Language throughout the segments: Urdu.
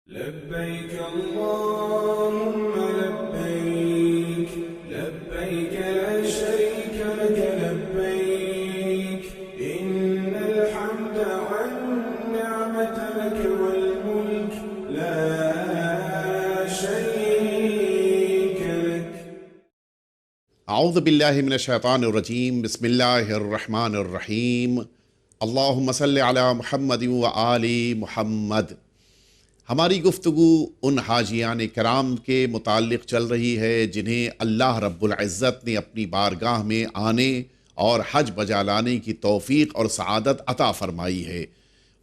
لبيك اللهم لبيك لبيك لا شريك لك لبيك إن الحمد والنعمة لك والملك لا شريك لك. اعوذ باللہ من الشیطان الرجیم. بسم اللہ الرحمن الرحیم. اللہم صلی علی محمد و آل محمد. ہماری گفتگو ان حاجیان کرام کے متعلق چل رہی ہے جنہیں اللہ رب العزت نے اپنی بارگاہ میں آنے اور حج بجا لانے کی توفیق اور سعادت عطا فرمائی ہے.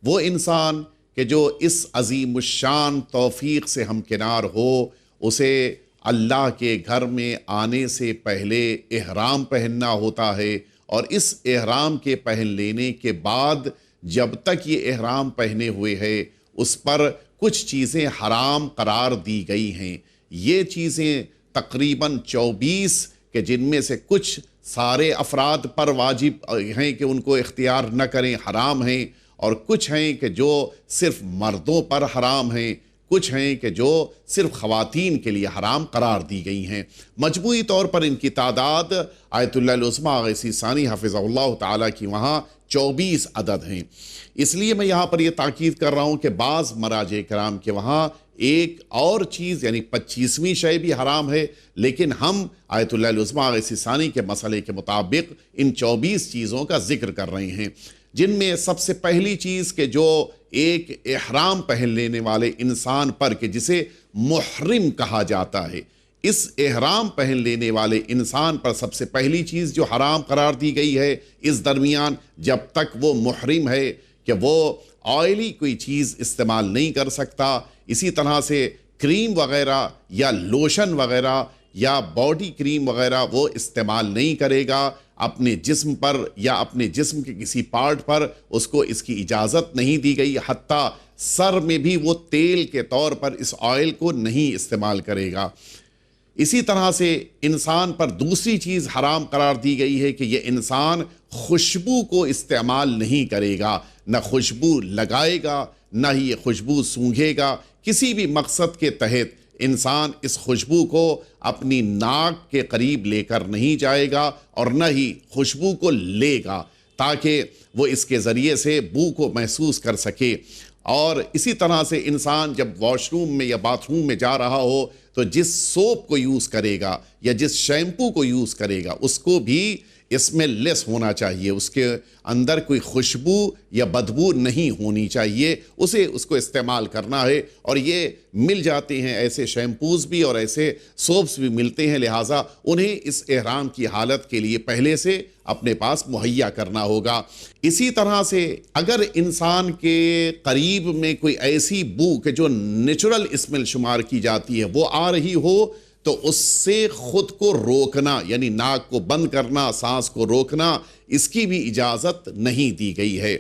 وہ انسان کہ جو اس عظیم الشان توفیق سے ہمکنار ہو، اسے اللہ کے گھر میں آنے سے پہلے احرام پہننا ہوتا ہے، اور اس احرام کے پہن لینے کے بعد جب تک یہ احرام پہنے ہوئے ہے اس پر کچھ چیزیں حرام قرار دی گئی ہیں. یہ چیزیں تقریباً 24 کہ جن میں سے کچھ سارے افراد پر واجب ہیں کہ ان کو اختیار نہ کریں، حرام ہیں، اور کچھ ہیں کہ جو صرف مردوں پر حرام ہیں، کچھ ہیں کہ جو صرف خواتین کے لیے حرام قرار دی گئی ہیں. مجموعی طور پر ان کی تعداد آیت اللہ العظمیٰ غیثی ثانی حفظہ اللہ تعالیٰ کی وہاں 24 عدد ہیں. اس لیے میں یہاں پر یہ تاکید کر رہا ہوں کہ بعض مراجع کرام کے وہاں ایک اور چیز یعنی 25ویں شے بھی حرام ہے، لیکن ہم آیت اللہ العظمیٰ غیثی ثانی کے مسئلے کے مطابق ان 24 چیزوں کا ذکر کر رہے ہیں، جن میں سب سے پہلی چیز کہ جو ایک احرام پہن لینے والے انسان پر کہ جسے محرم کہا جاتا ہے، اس احرام پہن لینے والے انسان پر سب سے پہلی چیز جو حرام قرار دی گئی ہے اس درمیان جب تک وہ محرم ہے کہ وہ آئلی کوئی چیز استعمال نہیں کر سکتا. اسی طرح سے کریم وغیرہ یا لوشن وغیرہ یا باڈی کریم وغیرہ وہ استعمال نہیں کرے گا اپنے جسم پر یا اپنے جسم کے کسی پارٹ پر، اس کو اس کی اجازت نہیں دی گئی. حتیٰ سر میں بھی وہ تیل کے طور پر اس آئل کو نہیں استعمال کرے گا. اسی طرح سے انسان پر دوسری چیز حرام قرار دی گئی ہے کہ یہ انسان خوشبو کو استعمال نہیں کرے گا، نہ خوشبو لگائے گا، نہ ہی یہ خوشبو سونگھے گا. کسی بھی مقصد کے تحت انسان اس خوشبو کو اپنی ناک کے قریب لے کر نہیں جائے گا اور نہ ہی خوشبو کو لے گا تاکہ وہ اس کے ذریعے سے بو کو محسوس کر سکے. اور اسی طرح سے انسان جب واش روم میں یا باتھ روم میں جا رہا ہو تو جس سوپ کو یوز کرے گا یا جس شیمپو کو یوز کرے گا اس کو بھی اسمیل لیس ہونا چاہیے، اس کے اندر کوئی خوشبو یا بدبو نہیں ہونی چاہیے، اس کو استعمال کرنا ہے. اور یہ مل جاتے ہیں، ایسے شیمپوز بھی اور ایسے سوپس بھی ملتے ہیں، لہٰذا انہیں اس احرام کی حالت کے لیے پہلے سے اپنے پاس مہیا کرنا ہوگا. اسی طرح سے اگر انسان کے قریب میں کوئی ایسی بو کہ جو نیچرل اسمیل شمار کی جاتی ہے وہ آ رہی ہو تو اس سے خود کو روکنا، یعنی ناک کو بند کرنا، سانس کو روکنا، اس کی بھی اجازت نہیں دی گئی ہے.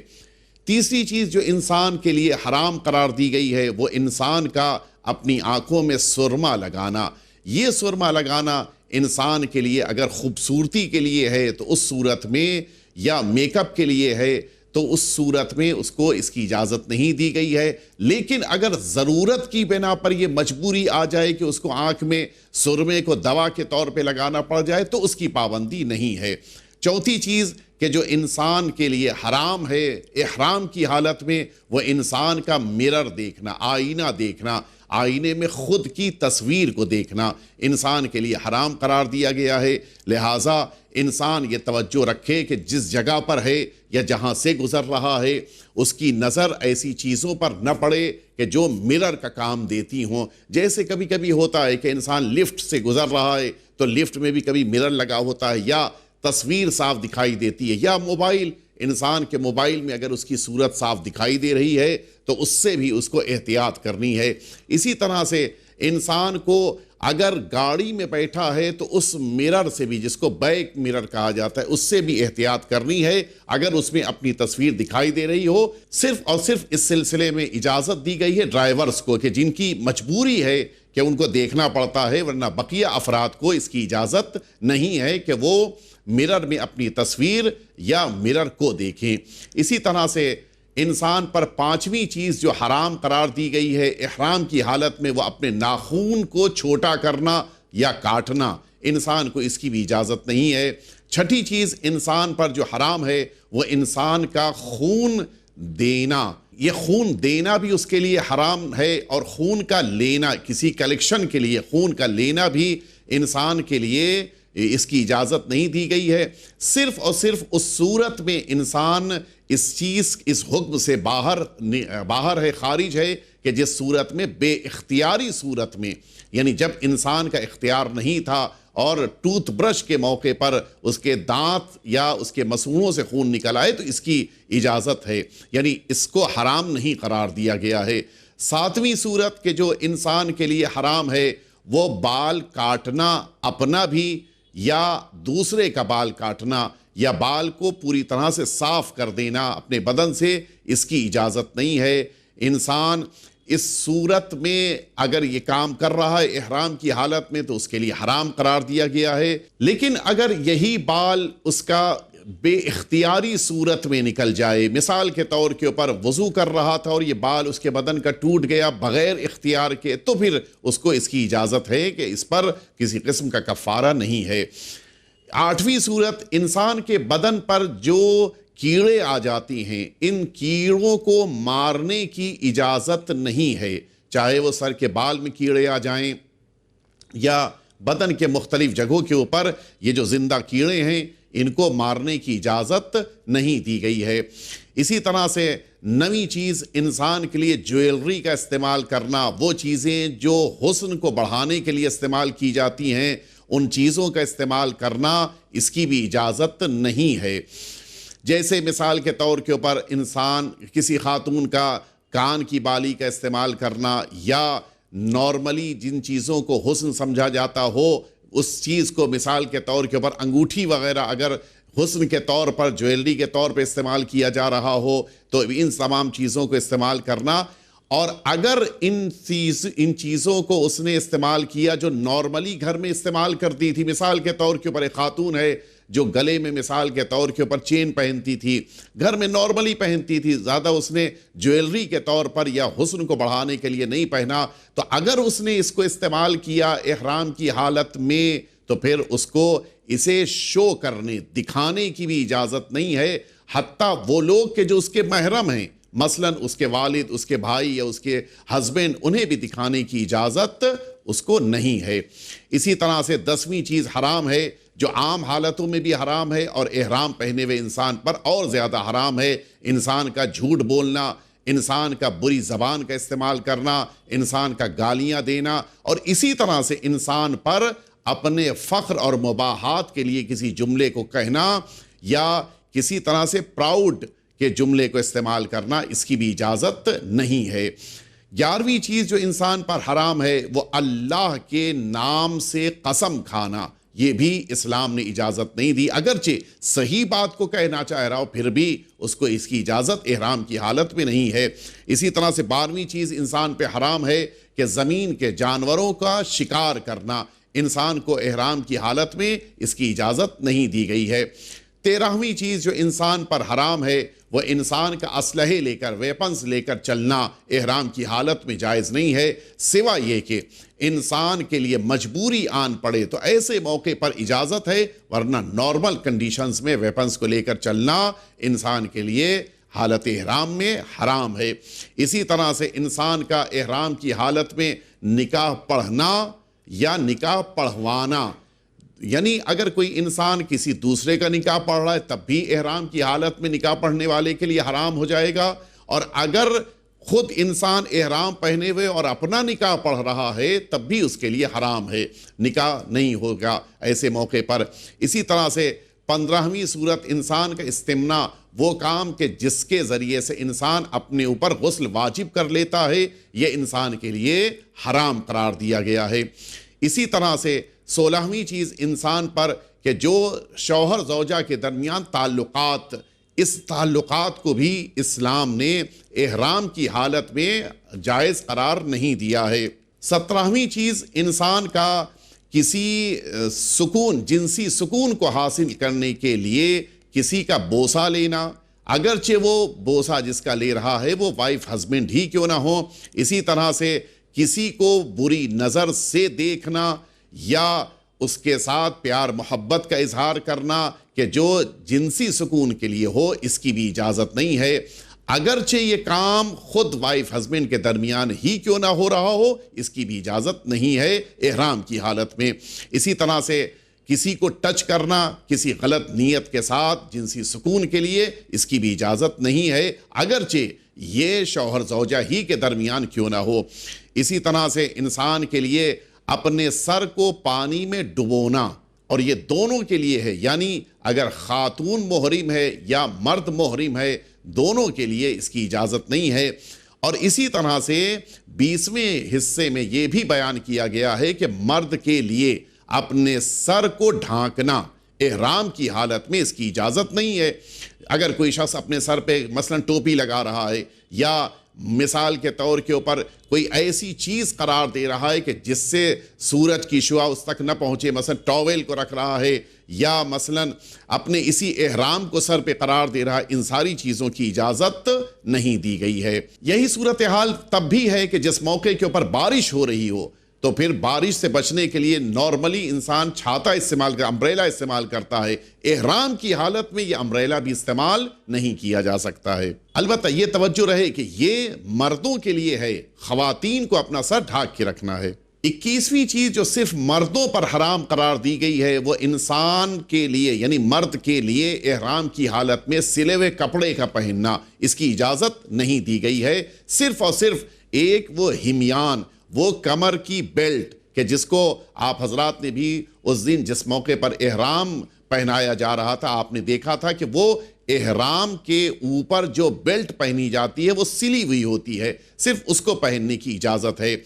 تیسری چیز جو انسان کے لیے حرام قرار دی گئی ہے وہ انسان کا اپنی آنکھوں میں سرما لگانا. یہ سرما لگانا انسان کے لیے اگر خوبصورتی کے لیے ہے تو اس صورت میں، یا میک اپ کے لیے ہے تو اس صورت میں اس کو اس کی اجازت نہیں دی گئی ہے. لیکن اگر ضرورت کی بنا پر یہ مجبوری آ جائے کہ اس کو آنکھ میں سرمے کو دوا کے طور پہ لگانا پڑ جائے تو اس کی پابندی نہیں ہے. چوتھی چیز کہ جو انسان کے لیے حرام ہے احرام کی حالت میں وہ انسان کا مرر دیکھنا، آئینہ دیکھنا، آئینے میں خود کی تصویر کو دیکھنا انسان کے لیے حرام قرار دیا گیا ہے. لہٰذا انسان یہ توجہ رکھے کہ جس جگہ پر ہے یا جہاں سے گزر رہا ہے اس کی نظر ایسی چیزوں پر نہ پڑے کہ جو مرر کا کام دیتی ہوں. جیسے کبھی کبھی ہوتا ہے کہ انسان لفٹ سے گزر رہا ہے تو لفٹ میں بھی کبھی مرر لگا ہوتا ہے یا تصویر صاف دکھائی دیتی ہے، یا موبائل، انسان کے موبائل میں اگر اس کی صورت صاف دکھائی دے رہی ہے تو اس سے بھی اس کو احتیاط کرنی ہے. اسی طرح سے انسان کو اگر گاڑی میں بیٹھا ہے تو اس مرر سے بھی، جس کو بیک مرر کہا جاتا ہے، اس سے بھی احتیاط کرنی ہے اگر اس میں اپنی تصویر دکھائی دے رہی ہو. صرف اور صرف اس سلسلے میں اجازت دی گئی ہے ڈرائیورز کو کہ جن کی مجبوری ہے کہ ان کو دیکھنا پڑتا ہے، ورنہ بقیہ افراد کو اس کی اجازت نہیں ہے کہ وہ مرر میں اپنی تصویر یا مرر کو دیکھیں. اسی طرح سے انسان پر پانچویں چیز جو حرام قرار دی گئی ہے احرام کی حالت میں، وہ اپنے ناخون کو چھوٹا کرنا یا کاٹنا، انسان کو اس کی بھی اجازت نہیں ہے۔ چھٹی چیز انسان پر جو حرام ہے وہ انسان کا خون دینا، یہ خون دینا بھی اس کے لیے حرام ہے، اور خون کا لینا، کسی کلیکشن کے لیے خون کا لینا بھی انسان کے لیے اس کی اجازت نہیں دی گئی ہے۔ صرف اور صرف اس صورت میں انسان اس حکم سے باہر ہے، خارج ہے، کہ جس صورت میں بے اختیاری صورت میں، یعنی جب انسان کا اختیار نہیں تھا اور ٹوتھ برش کے موقع پر اس کے دانت یا اس کے مسوڑوں سے خون نکل آئے تو اس کی اجازت ہے، یعنی اس کو حرام نہیں قرار دیا گیا ہے۔ ساتویں صورت کہ جو انسان کے لیے حرام ہے وہ بال کاٹنا، اپنا بھی یا دوسرے کا بال کاٹنا، یا بال کو پوری طرح سے صاف کر دینا اپنے بدن سے، اس کی اجازت نہیں ہے۔ انسان اس صورت میں اگر یہ کام کر رہا ہے احرام کی حالت میں تو اس کے لیے حرام قرار دیا گیا ہے۔ لیکن اگر یہی بال اس کا بے اختیاری صورت میں نکل جائے، مثال کے طور کے اوپر وضو کر رہا تھا اور یہ بال اس کے بدن کا ٹوٹ گیا بغیر اختیار کے، تو پھر اس کو اس کی اجازت ہے کہ اس پر کسی قسم کا کفارہ نہیں ہے۔ آٹھویں صورت، انسان کے بدن پر جو کیڑے آ جاتی ہیں، ان کیڑوں کو مارنے کی اجازت نہیں ہے، چاہے وہ سر کے بال میں کیڑے آ جائیں یا بدن کے مختلف جگہوں کے اوپر یہ جو زندہ کیڑے ہیں ان کو مارنے کی اجازت نہیں دی گئی ہے۔ اسی طرح سے نویں چیز انسان کے لیے جویلری کا استعمال کرنا، وہ چیزیں جو حسن کو بڑھانے کے لیے استعمال کی جاتی ہیں ان چیزوں کا استعمال کرنا، اس کی بھی اجازت نہیں ہے۔ جیسے مثال کے طور کے اوپر انسان کسی خاتون کا کان کی بالی کا استعمال کرنا، یا نارملی جن چیزوں کو حسن سمجھا جاتا ہو اس چیز کو، مثال کے طور کے اوپر انگوٹھی وغیرہ اگر حسن کے طور پر، جویلری کے طور پر استعمال کیا جا رہا ہو تو ان تمام چیزوں کو استعمال کرنا۔ اور اگر ان چیزوں کو اس نے استعمال کیا جو نارملی گھر میں استعمال کرتی تھی، مثال کے طور کے اوپر ایک خاتون ہے جو گلے میں مثال کے طور کے اوپر چین پہنتی تھی، گھر میں نارملی پہنتی تھی، زیادہ اس نے جویلری کے طور پر یا حسن کو بڑھانے کے لیے نہیں پہنا، تو اگر اس نے اس کو استعمال کیا احرام کی حالت میں تو پھر اس کو اسے شو کرنے، دکھانے کی بھی اجازت نہیں ہے، حتیٰ وہ لوگ کہ جو اس کے محرم ہیں، مثلاً اس کے والد، اس کے بھائی یا اس کے ہسبینڈ، انہیں بھی دکھانے کی اجازت اس کو نہیں ہے۔ اسی طرح سے 10ویں چیز حرام ہے جو عام حالتوں میں بھی حرام ہے اور احرام پہنے ہوئے انسان پر اور زیادہ حرام ہے، انسان کا جھوٹ بولنا، انسان کا بری زبان کا استعمال کرنا، انسان کا گالیاں دینا، اور اسی طرح سے انسان پر اپنے فخر اور مباحات کے لیے کسی جملے کو کہنا یا کسی طرح سے پراؤڈ کے جملے کو استعمال کرنا، اس کی بھی اجازت نہیں ہے۔ 11ویں چیز جو انسان پر حرام ہے وہ اللہ کے نام سے قسم کھانا، یہ بھی اسلام نے اجازت نہیں دی، اگرچہ صحیح بات کو کہنا چاہ رہا ہو پھر بھی اس کو اس کی اجازت احرام کی حالت میں نہیں ہے۔ اسی طرح سے 12ویں چیز انسان پہ حرام ہے کہ زمین کے جانوروں کا شکار کرنا، انسان کو احرام کی حالت میں اس کی اجازت نہیں دی گئی ہے۔ 13ویں چیز جو انسان پر حرام ہے وہ انسان کا اسلحے لے کر، ویپنز لے کر چلنا احرام کی حالت میں جائز نہیں ہے، سوا یہ کہ انسان کے لیے مجبوری آن پڑے تو ایسے موقع پر اجازت ہے، ورنہ نارمل کنڈیشنز میں ویپنز کو لے کر چلنا انسان کے لیے حالت احرام میں حرام ہے۔ اسی طرح سے انسان کا احرام کی حالت میں نکاح پڑھنا یا نکاح پڑھوانا، یعنی اگر کوئی انسان کسی دوسرے کا نکاح پڑھ رہا ہے تب بھی احرام کی حالت میں نکاح پڑھنے والے کے لیے حرام ہو جائے گا، اور اگر خود انسان احرام پہنے ہوئے اور اپنا نکاح پڑھ رہا ہے تب بھی اس کے لیے حرام ہے، نکاح نہیں ہوگا ایسے موقع پر۔ اسی طرح سے 15ویں صورت انسان کا استمنا، وہ کام کہ جس کے ذریعے سے انسان اپنے اوپر غسل واجب کر لیتا ہے، یہ انسان کے لیے حرام قرار دیا گیا ہے۔ اسی طرح سے 16ویں چیز انسان پر کہ جو شوہر زوجہ کے درمیان تعلقات، اس تعلقات کو بھی اسلام نے احرام کی حالت میں جائز قرار نہیں دیا ہے۔ 17ویں چیز انسان کا کسی سکون، جنسی سکون کو حاصل کرنے کے لیے کسی کا بوسہ لینا، اگرچہ وہ بوسہ جس کا لے رہا ہے وہ وائف ہسبینڈ ہی کیوں نہ ہو۔ اسی طرح سے کسی کو بری نظر سے دیکھنا یا اس کے ساتھ پیار محبت کا اظہار کرنا کہ جو جنسی سکون کے لیے ہو، اس کی بھی اجازت نہیں ہے، اگرچہ یہ کام خود وائف ہسبینڈ کے درمیان ہی کیوں نہ ہو رہا ہو، اس کی بھی اجازت نہیں ہے احرام کی حالت میں۔ اسی طرح سے کسی کو ٹچ کرنا کسی غلط نیت کے ساتھ جنسی سکون کے لیے، اس کی بھی اجازت نہیں ہے، اگرچہ یہ شوہر زوجہ ہی کے درمیان کیوں نہ ہو۔ اسی طرح سے انسان کے لیے اپنے سر کو پانی میں ڈبونا، اور یہ دونوں کے لیے ہے، یعنی اگر خاتون محرم ہے یا مرد محرم ہے، دونوں کے لیے اس کی اجازت نہیں ہے۔ اور اسی طرح سے 20ویں حصے میں یہ بھی بیان کیا گیا ہے کہ مرد کے لیے اپنے سر کو ڈھانکنا احرام کی حالت میں اس کی اجازت نہیں ہے۔ اگر کوئی شخص اپنے سر پہ مثلا ٹوپی لگا رہا ہے یا مثال کے طور کے اوپر کوئی ایسی چیز قرار دے رہا ہے کہ جس سے سورج کی شعاع اس تک نہ پہنچے، مثلا ٹاول کو رکھ رہا ہے یا مثلا اپنے اسی احرام کو سر پہ قرار دے رہا ہے، ان ساری چیزوں کی اجازت نہیں دی گئی ہے۔ یہی صورتحال تب بھی ہے کہ جس موقع کے اوپر بارش ہو رہی ہو، تو پھر بارش سے بچنے کے لیے نارملی انسان چھاتا استعمال کرتا، امبریلا استعمال کرتا ہے، احرام کی حالت میں یہ امبریلا بھی استعمال نہیں کیا جا سکتا ہے۔ البتہ یہ توجہ رہے کہ یہ مردوں کے لیے ہے، خواتین کو اپنا سر ڈھانک کے رکھنا ہے۔ 21ویں چیز جو صرف مردوں پر حرام قرار دی گئی ہے، وہ انسان کے لیے یعنی مرد کے لیے احرام کی حالت میں سلے ہوئے کپڑے کا پہننا، اس کی اجازت نہیں دی گئی ہے۔ صرف اور صرف ایک وہ ہمیان، وہ کمر کی بیلٹ کہ جس کو آپ حضرات نے بھی اس دن جس موقع پر احرام پہنایا جا رہا تھا، آپ نے دیکھا تھا کہ وہ احرام کے اوپر جو بیلٹ پہنی جاتی ہے وہ سلی ہوئی ہوتی ہے، صرف اس کو پہننے کی اجازت ہے۔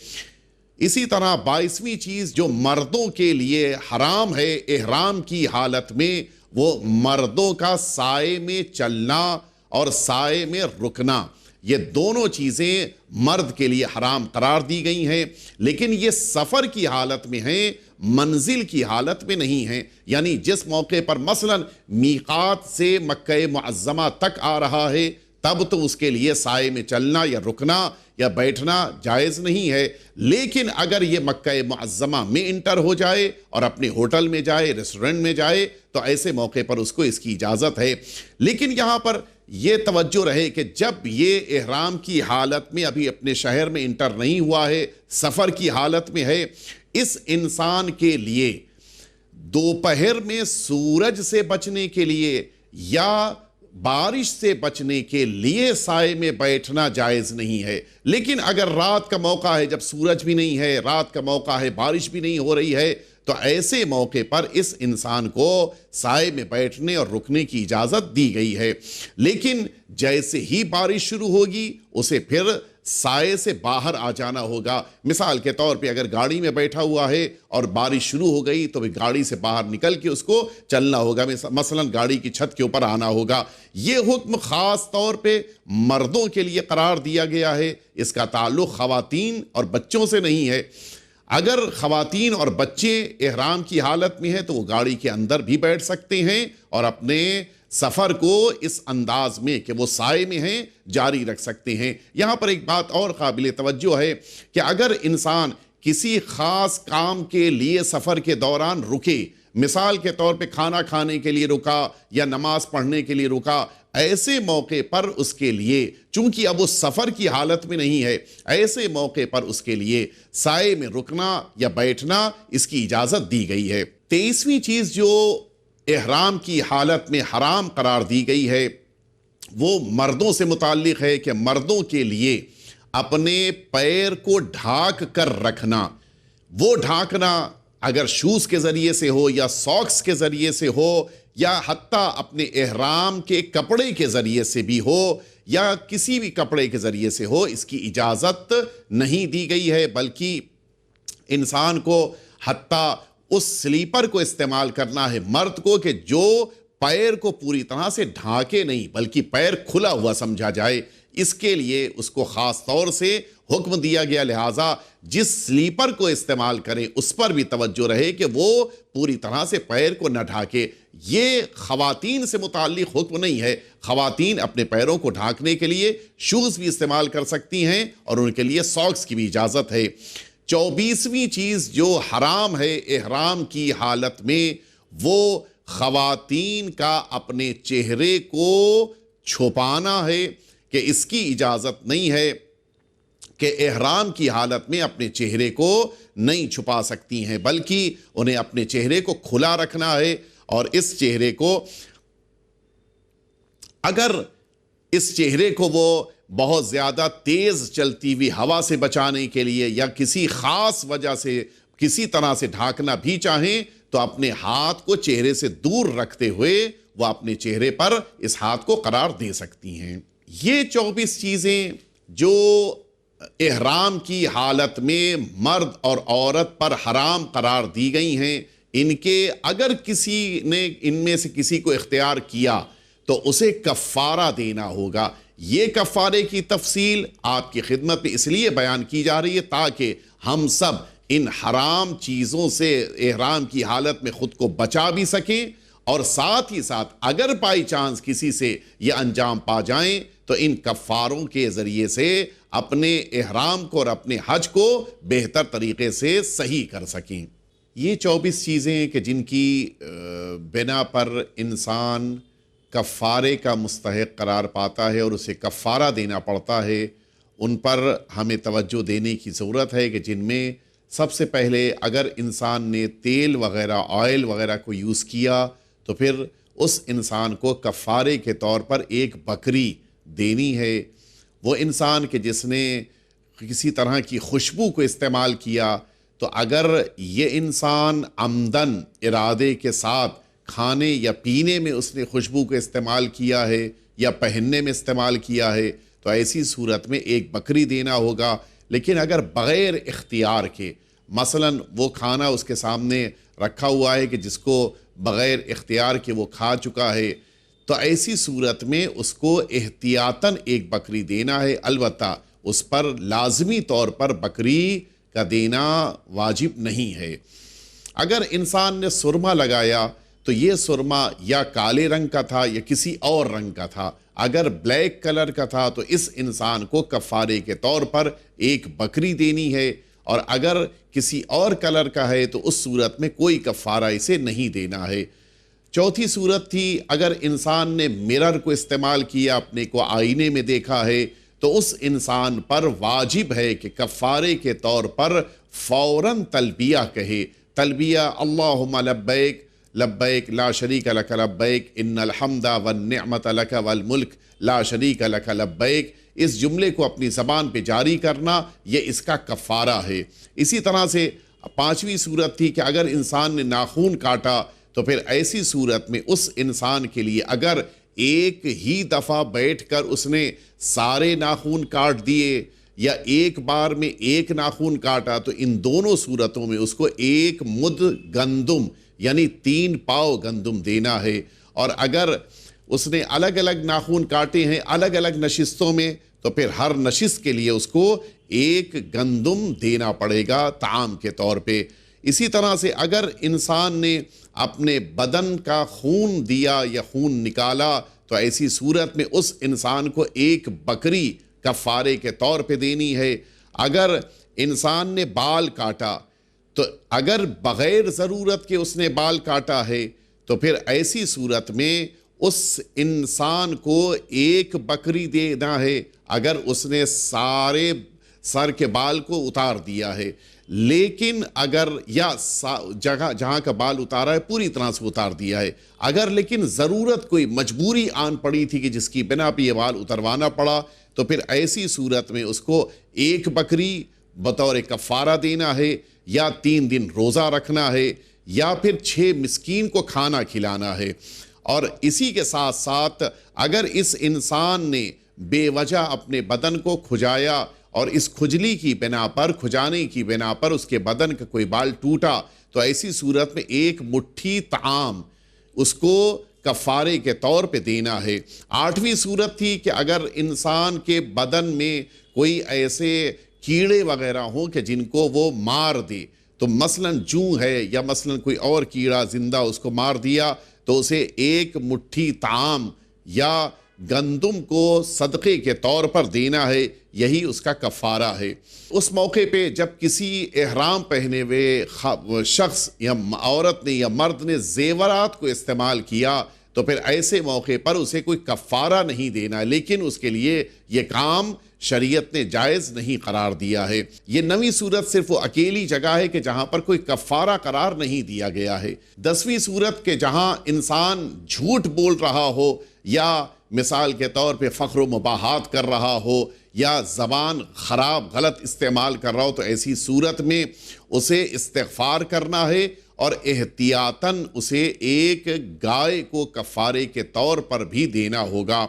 اسی طرح 22ویں چیز جو مردوں کے لیے حرام ہے احرام کی حالت میں، وہ مردوں کا سائے میں چلنا اور سائے میں رکنا، یہ دونوں چیزیں مرد کے لیے حرام قرار دی گئی ہیں، لیکن یہ سفر کی حالت میں ہیں، منزل کی حالت میں نہیں ہیں۔ یعنی جس موقع پر مثلا میقات سے مکہ معظمہ تک آ رہا ہے، تب تو اس کے لیے سائے میں چلنا یا رکنا یا بیٹھنا جائز نہیں ہے، لیکن اگر یہ مکہ معظمہ میں انٹر ہو جائے اور اپنے ہوٹل میں جائے، ریسٹورنٹ میں جائے، تو ایسے موقع پر اس کو اس کی اجازت ہے۔ لیکن یہاں پر یہ توجہ رہے کہ جب یہ احرام کی حالت میں ابھی اپنے شہر میں انٹر نہیں ہوا ہے، سفر کی حالت میں ہے، اس انسان کے لیے دوپہر میں سورج سے بچنے کے لیے یا بارش سے بچنے کے لیے سائے میں بیٹھنا جائز نہیں ہے۔ لیکن اگر رات کا موقع ہے، جب سورج بھی نہیں ہے، رات کا موقع ہے، بارش بھی نہیں ہو رہی ہے، تو ایسے موقع پر اس انسان کو سائے میں بیٹھنے اور رکنے کی اجازت دی گئی ہے۔ لیکن جیسے ہی بارش شروع ہوگی اسے پھر سائے سے باہر آ جانا ہوگا۔ مثال کے طور پہ اگر گاڑی میں بیٹھا ہوا ہے اور بارش شروع ہو گئی تو گاڑی سے باہر نکل کے اس کو چلنا ہوگا، مثلا گاڑی کی چھت کے اوپر آنا ہوگا۔ یہ حکم خاص طور پہ مردوں کے لیے قرار دیا گیا ہے، اس کا تعلق خواتین اور بچوں سے نہیں ہے۔ اگر خواتین اور بچے احرام کی حالت میں ہیں تو وہ گاڑی کے اندر بھی بیٹھ سکتے ہیں اور اپنے سفر کو اس انداز میں کہ وہ سائے میں ہیں جاری رکھ سکتے ہیں۔ یہاں پر ایک بات اور قابل توجہ ہے کہ اگر انسان کسی خاص کام کے لیے سفر کے دوران رکے، مثال کے طور پہ کھانا کھانے کے لیے رکا یا نماز پڑھنے کے لیے رکا، ایسے موقع پر اس کے لیے چونکہ اب وہ سفر کی حالت میں نہیں ہے، ایسے موقع پر اس کے لیے سائے میں رکنا یا بیٹھنا اس کی اجازت دی گئی ہے۔ 23ویں چیز جو احرام کی حالت میں حرام قرار دی گئی ہے وہ مردوں سے متعلق ہے کہ مردوں کے لیے اپنے پیر کو ڈھانک کر رکھنا، وہ ڈھانکنا اگر شوز کے ذریعے سے ہو یا ساکس کے ذریعے سے ہو یا حتیٰ اپنے احرام کے کپڑے کے ذریعے سے بھی ہو یا کسی بھی کپڑے کے ذریعے سے ہو، اس کی اجازت نہیں دی گئی ہے، بلکہ انسان کو حتیٰ اس سلیپر کو استعمال کرنا ہے مرد کو کہ جو پیر کو پوری طرح سے ڈھانکے نہیں بلکہ پیر کھلا ہوا سمجھا جائے۔ اس کے لیے اس کو خاص طور سے حکم دیا گیا، لہٰذا جس سلیپر کو استعمال کریں اس پر بھی توجہ رہے کہ وہ پوری طرح سے پیر کو نہ ڈھانکے۔ یہ خواتین سے متعلق حکم نہیں ہے، خواتین اپنے پیروں کو ڈھانکنے کے لیے شوز بھی استعمال کر سکتی ہیں اور ان کے لیے ساکس کی بھی اجازت ہے۔ 24ویں چیز جو حرام ہے احرام کی حالت میں، وہ خواتین کا اپنے چہرے کو چھپانا ہے، کہ اس کی اجازت نہیں ہے کہ احرام کی حالت میں اپنے چہرے کو نہیں چھپا سکتی ہیں، بلکہ انہیں اپنے چہرے کو کھلا رکھنا ہے۔ اور اس چہرے کو اگر اس چہرے کو وہ بہت زیادہ تیز چلتی ہوئی ہوا سے بچانے کے لیے یا کسی خاص وجہ سے کسی طرح سے ڈھانکنا بھی چاہیں تو اپنے ہاتھ کو چہرے سے دور رکھتے ہوئے وہ اپنے چہرے پر اس ہاتھ کو قرار دے سکتی ہیں۔ یہ 24 چیزیں جو احرام کی حالت میں مرد اور عورت پر حرام قرار دی گئی ہیں، ان کے اگر کسی نے ان میں سے کسی کو اختیار کیا تو اسے کفارہ دینا ہوگا۔ یہ کفارے کی تفصیل آپ کی خدمت میں اس لیے بیان کی جا رہی ہے تاکہ ہم سب ان حرام چیزوں سے احرام کی حالت میں خود کو بچا بھی سکیں، اور ساتھ ہی ساتھ اگر بائی چانس کسی سے یہ انجام پا جائیں تو ان کفاروں کے ذریعے سے اپنے احرام کو اور اپنے حج کو بہتر طریقے سے صحیح کر سکیں۔ یہ 24 چیزیں کہ جن کی بنا پر انسان کفارے کا مستحق قرار پاتا ہے اور اسے کفارہ دینا پڑتا ہے، ان پر ہمیں توجہ دینے کی ضرورت ہے کہ جن میں سب سے پہلے اگر انسان نے تیل وغیرہ آئل وغیرہ کو یوز کیا تو پھر اس انسان کو کفارے کے طور پر ایک بکری دینی ہے۔ وہ انسان کہ جس نے کسی طرح کی خوشبو کو استعمال کیا تو اگر یہ انسان عمدن ارادے کے ساتھ کھانے یا پینے میں اس نے خوشبو کو استعمال کیا ہے یا پہننے میں استعمال کیا ہے تو ایسی صورت میں ایک بکری دینا ہوگا۔ لیکن اگر بغیر اختیار کے، مثلاً وہ کھانا اس کے سامنے رکھا ہوا ہے کہ جس کو بغیر اختیار کے وہ کھا چکا ہے، تو ایسی صورت میں اس کو احتیاطاً ایک بکری دینا ہے۔ البتہ اس پر لازمی طور پر بکری کا دینا واجب نہیں ہے۔ اگر انسان نے سرما لگایا تو یہ سرما یا کالے رنگ کا تھا یا کسی اور رنگ کا تھا، اگر بلیک کلر کا تھا تو اس انسان کو کفارے کے طور پر ایک بکری دینی ہے، اور اگر کسی اور کلر کا ہے تو اس صورت میں کوئی کفارہ اسے نہیں دینا ہے۔ چوتھی صورت تھی اگر انسان نے مرر کو استعمال کیا، اپنے کو آئینے میں دیکھا ہے، تو اس انسان پر واجب ہے کہ کفارے کے طور پر فوراً تلبیہ کہے۔ تلبیہ اللہم لبیک لبیک لا شریک لک لبیک ان الحمد والنعمت لک والملک لا شریک لک لبیک، اس جملے کو اپنی زبان پہ جاری کرنا یہ اس کا کفارہ ہے۔ اسی طرح سے 5ویں صورت تھی کہ اگر انسان نے ناخون کاٹا تو پھر ایسی صورت میں اس انسان کے لیے اگر ایک ہی دفعہ بیٹھ کر اس نے سارے ناخون کاٹ دیے یا ایک بار میں ایک ناخون کاٹا تو ان دونوں صورتوں میں اس کو ایک مد گندم یعنی 3 پاؤ گندم دینا ہے۔ اور اگر اس نے الگ الگ ناخون کاٹے ہیں الگ الگ نشستوں میں تو پھر ہر نشست کے لیے اس کو ایک گندم دینا پڑے گا طعام کے طور پہ۔ اسی طرح سے اگر انسان نے اپنے بدن کا خون دیا یا خون نکالا تو ایسی صورت میں اس انسان کو ایک بکری کفارے کے طور پہ دینی ہے۔ اگر انسان نے بال کاٹا تو اگر بغیر ضرورت کے اس نے بال کاٹا ہے تو پھر ایسی صورت میں اس انسان کو ایک بکری دینا ہے۔ اگر اس نے سارے سر کے بال کو اتار دیا ہے، لیکن اگر یا جہاں کا بال اتارا ہے پوری طرح سے اتار دیا ہے، اگر لیکن ضرورت کوئی مجبوری آن پڑی تھی کہ جس کی بنا پہ یہ بال اتروانا پڑا تو پھر ایسی صورت میں اس کو ایک بکری بطور کفارہ دینا ہے، یا 3 دن روزہ رکھنا ہے، یا پھر 6 مسکین کو کھانا کھلانا ہے۔ اور اسی کے ساتھ ساتھ اگر اس انسان نے بے وجہ اپنے بدن کو کھجایا اور اس کھجلی کی بنا پر کھجانے کی بنا پر اس کے بدن کا کوئی بال ٹوٹا تو ایسی صورت میں ایک مٹھی طعام اس کو کفارے کے طور پہ دینا ہے۔ 8ویں صورت تھی کہ اگر انسان کے بدن میں کوئی ایسے کیڑے وغیرہ ہوں کہ جن کو وہ مار دے، تو مثلاً جوں ہے یا مثلاً کوئی اور کیڑا زندہ اس کو مار دیا، تو اسے 1 مٹھی طعام یا گندم کو صدقے کے طور پر دینا ہے، یہی اس کا کفارہ ہے۔ اس موقع پہ جب کسی احرام پہنے ہوئے شخص یا عورت نے یا مرد نے زیورات کو استعمال کیا، تو پھر ایسے موقع پر اسے کوئی کفارہ نہیں دینا، لیکن اس کے لیے یہ کام شریعت نے جائز نہیں قرار دیا ہے۔ یہ 9ویں صورت صرف وہ اکیلی جگہ ہے کہ جہاں پر کوئی کفارہ قرار نہیں دیا گیا ہے۔ 10ویں صورت کہ جہاں انسان جھوٹ بول رہا ہو یا مثال کے طور پہ فخر و مباحات کر رہا ہو یا زبان خراب غلط استعمال کر رہا ہو، تو ایسی صورت میں اسے استغفار کرنا ہے اور احتیاطاً اسے 1 گائے کو کفارے کے طور پر بھی دینا ہوگا۔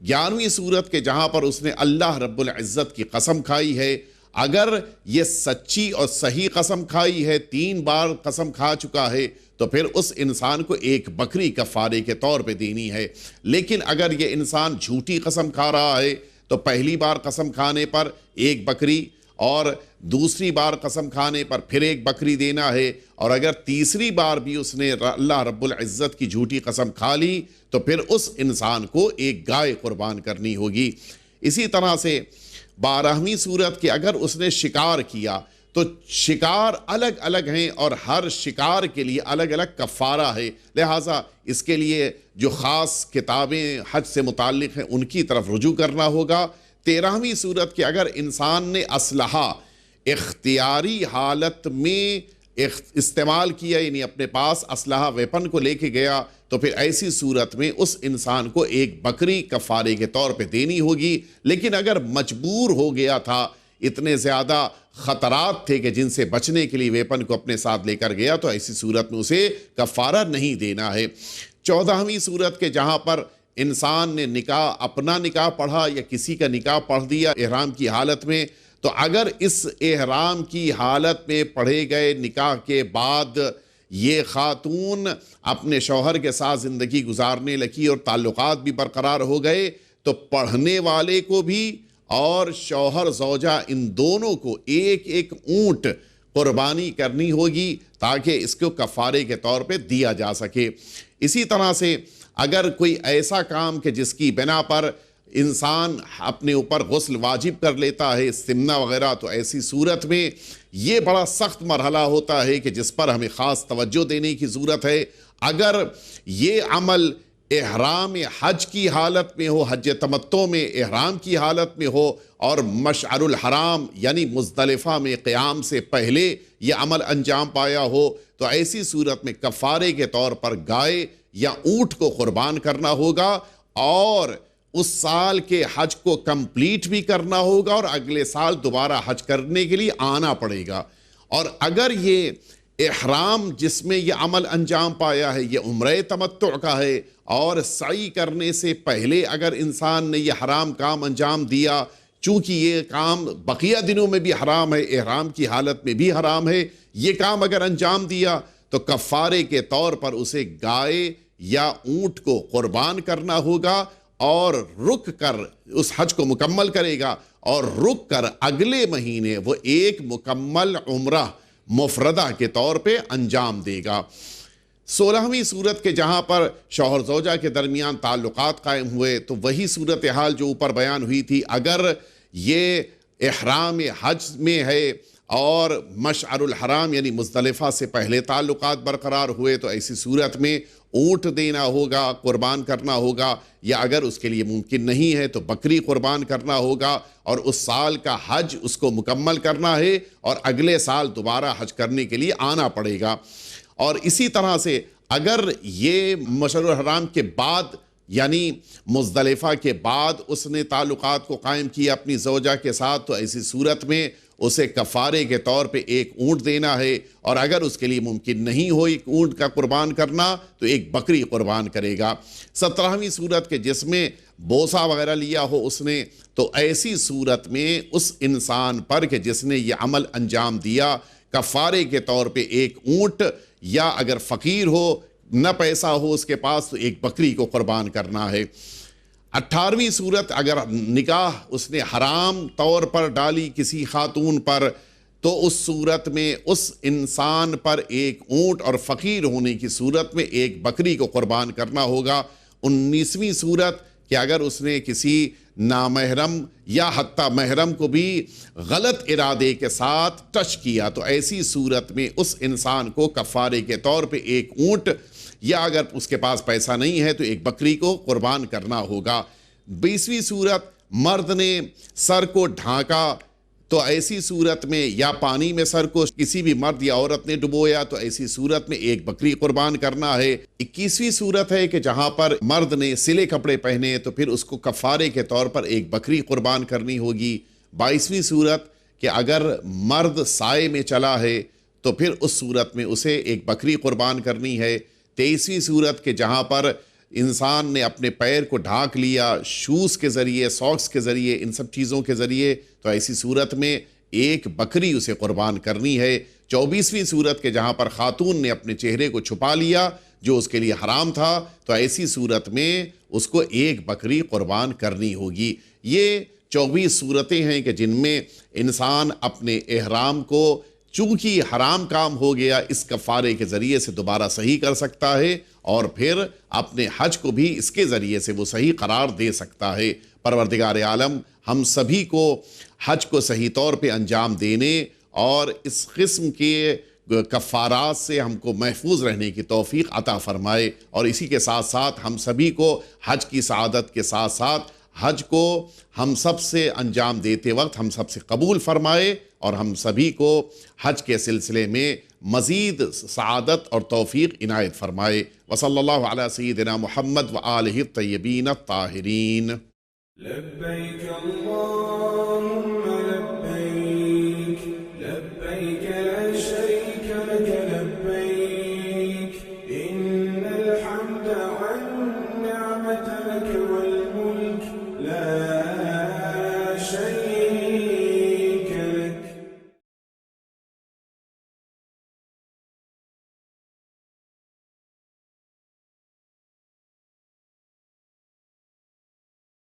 11ویں صورت کے جہاں پر اس نے اللہ رب العزت کی قسم کھائی ہے، اگر یہ سچی اور صحیح قسم کھائی ہے، 3 بار قسم کھا چکا ہے، تو پھر اس انسان کو 1 بکری کفارے کے طور پہ دینی ہے۔ لیکن اگر یہ انسان جھوٹی قسم کھا رہا ہے تو پہلی بار قسم کھانے پر 1 بکری اور دوسری بار قسم کھانے پر پھر 1 بکری دینا ہے، اور اگر تیسری بار بھی اس نے اللہ رب العزت کی جھوٹی قسم کھا لی تو پھر اس انسان کو 1 گائے قربان کرنی ہوگی۔ اسی طرح سے 12ویں صورت کہ اگر اس نے شکار کیا تو شکار الگ الگ ہیں اور ہر شکار کے لیے الگ الگ کفارہ ہے، لہٰذا اس کے لیے جو خاص کتابیں حج سے متعلق ہیں ان کی طرف رجوع کرنا ہوگا۔ 13ویں صورت کہ اگر انسان نے اسلحہ اختیاری حالت میں استعمال کیا، یعنی اپنے پاس اسلحہ ویپن کو لے کے گیا، تو پھر ایسی صورت میں اس انسان کو 1 بکری کفارے کے طور پہ دینی ہوگی۔ لیکن اگر مجبور ہو گیا تھا، اتنے زیادہ خطرات تھے کہ جن سے بچنے کے لیے ویپن کو اپنے ساتھ لے کر گیا، تو ایسی صورت میں اسے کفارہ نہیں دینا ہے۔ 14ویں صورت کے جہاں پر انسان نے اپنا نکاح پڑھا یا کسی کا نکاح پڑھ دیا احرام کی حالت میں، تو اگر اس احرام کی حالت میں پڑھے گئے نکاح کے بعد یہ خاتون اپنے شوہر کے ساتھ زندگی گزارنے لگی اور تعلقات بھی برقرار ہو گئے، تو پڑھنے والے کو بھی اور شوہر زوجہ ان دونوں کو 1 اونٹ قربانی کرنی ہوگی تاکہ اس کو کفارے کے طور پہ دیا جا سکے۔ اسی طرح سے اگر کوئی ایسا کام کہ جس کی بنا پر انسان اپنے اوپر غسل واجب کر لیتا ہے، استمنا وغیرہ، تو ایسی صورت میں یہ بڑا سخت مرحلہ ہوتا ہے کہ جس پر ہمیں خاص توجہ دینے کی ضرورت ہے۔ اگر یہ عمل احرام حج کی حالت میں ہو، حج تمتع میں احرام کی حالت میں ہو، اور مشعر الحرام یعنی مزدلفہ میں قیام سے پہلے یہ عمل انجام پایا ہو، تو ایسی صورت میں کفارے کے طور پر گائے یا اونٹ کو قربان کرنا ہوگا، اور اس سال کے حج کو کمپلیٹ بھی کرنا ہوگا، اور اگلے سال دوبارہ حج کرنے کے لیے آنا پڑے گا۔ اور اگر یہ احرام جس میں یہ عمل انجام پایا ہے یہ عمرہ تمتع کا ہے، اور سعی کرنے سے پہلے اگر انسان نے یہ حرام کام انجام دیا، چونکہ یہ کام بقیہ دنوں میں بھی حرام ہے، احرام کی حالت میں بھی حرام ہے، یہ کام اگر انجام دیا تو کفارے کے طور پر اسے گائے یا اونٹ کو قربان کرنا ہوگا، اور رک کر اس حج کو مکمل کرے گا، اور رک کر اگلے مہینے وہ 1 مکمل عمرہ مفردہ کے طور پہ انجام دے گا۔ 16ویں صورت کے جہاں پر شوہر زوجہ کے درمیان تعلقات قائم ہوئے، تو وہی صورتحال جو اوپر بیان ہوئی تھی، اگر یہ احرام حج میں ہے اور مشعر الحرام یعنی مزدلفہ سے پہلے تعلقات برقرار ہوئے، تو ایسی صورت میں اونٹ دینا ہوگا، قربان کرنا ہوگا، یا اگر اس کے لیے ممکن نہیں ہے تو بکری قربان کرنا ہوگا، اور اس سال کا حج اس کو مکمل کرنا ہے، اور اگلے سال دوبارہ حج کرنے کے لیے آنا پڑے گا۔ اور اسی طرح سے اگر یہ مشعر الحرام کے بعد یعنی مزدلفہ کے بعد اس نے تعلقات کو قائم کیا اپنی زوجہ کے ساتھ، تو ایسی صورت میں اسے کفارے کے طور پہ 1 اونٹ دینا ہے، اور اگر اس کے لیے ممکن نہیں ہو 1 اونٹ کا قربان کرنا تو 1 بکری قربان کرے گا۔ 17ویں صورت کے جس میں بوسہ وغیرہ لیا ہو اس نے، تو ایسی صورت میں اس انسان پر کہ جس نے یہ عمل انجام دیا، کفارے کے طور پہ 1 اونٹ، یا اگر فقیر ہو نہ پیسہ ہو اس کے پاس تو ایک بکری کو قربان کرنا ہے۔ 18ویں صورت، اگر نکاح اس نے حرام طور پر ڈالی کسی خاتون پر تو اس صورت میں اس انسان پر ایک اونٹ اور فقیر ہونے کی صورت میں ایک بکری کو قربان کرنا ہوگا۔ 19ویں صورت کہ اگر اس نے کسی نامحرم یا حتیٰ محرم کو بھی غلط ارادے کے ساتھ ٹچ کیا تو ایسی صورت میں اس انسان کو کفارے کے طور پہ ایک اونٹ یا اگر اس کے پاس پیسہ نہیں ہے تو ایک بکری کو قربان کرنا ہوگا۔ 20ویں صورت، مرد نے سر کو ڈھانکا تو ایسی صورت میں یا پانی میں سر کو کسی بھی مرد یا عورت نے ڈبویا تو ایسی صورت میں ایک بکری قربان کرنا ہے۔ 21ویں صورت ہے کہ جہاں پر مرد نے سلے کپڑے پہنے تو پھر اس کو کفارے کے طور پر ایک بکری قربان کرنی ہوگی۔ 22ویں صورت کہ اگر مرد سائے میں چلا ہے تو پھر اس صورت میں اسے ایک بکری قربان کرنی ہے۔ 23ویں صورت کہ جہاں پر انسان نے اپنے پیر کو ڈھانک لیا شوز کے ذریعے، ساکس کے ذریعے، ان سب چیزوں کے ذریعے، تو ایسی صورت میں ایک بکری اسے قربان کرنی ہے۔ 24ویں صورت کہ جہاں پر خاتون نے اپنے چہرے کو چھپا لیا جو اس کے لیے حرام تھا تو ایسی صورت میں اس کو ایک بکری قربان کرنی ہوگی۔ یہ 24 صورتیں ہیں کہ جن میں انسان اپنے احرام کو چونکہ حرام کام ہو گیا اس کفارے کے ذریعے سے دوبارہ صحیح کر سکتا ہے اور پھر اپنے حج کو بھی اس کے ذریعے سے وہ صحیح قرار دے سکتا ہے۔ پروردگار عالم ہم سبھی کو حج کو صحیح طور پہ انجام دینے اور اس قسم کے کفارات سے ہم کو محفوظ رہنے کی توفیق عطا فرمائے، اور اسی کے ساتھ ساتھ ہم سبھی کو حج کی سعادت کے ساتھ ساتھ حج کو ہم سب سے انجام دیتے وقت ہم سب سے قبول فرمائے اور ہم سبھی کو حج کے سلسلے میں مزید سعادت اور توفیق عنایت فرمائے۔ وصلی اللہ علی سیدنا محمد وآلہ الطیبین الطاہرین۔ لبیک اللہم لبیک لبیک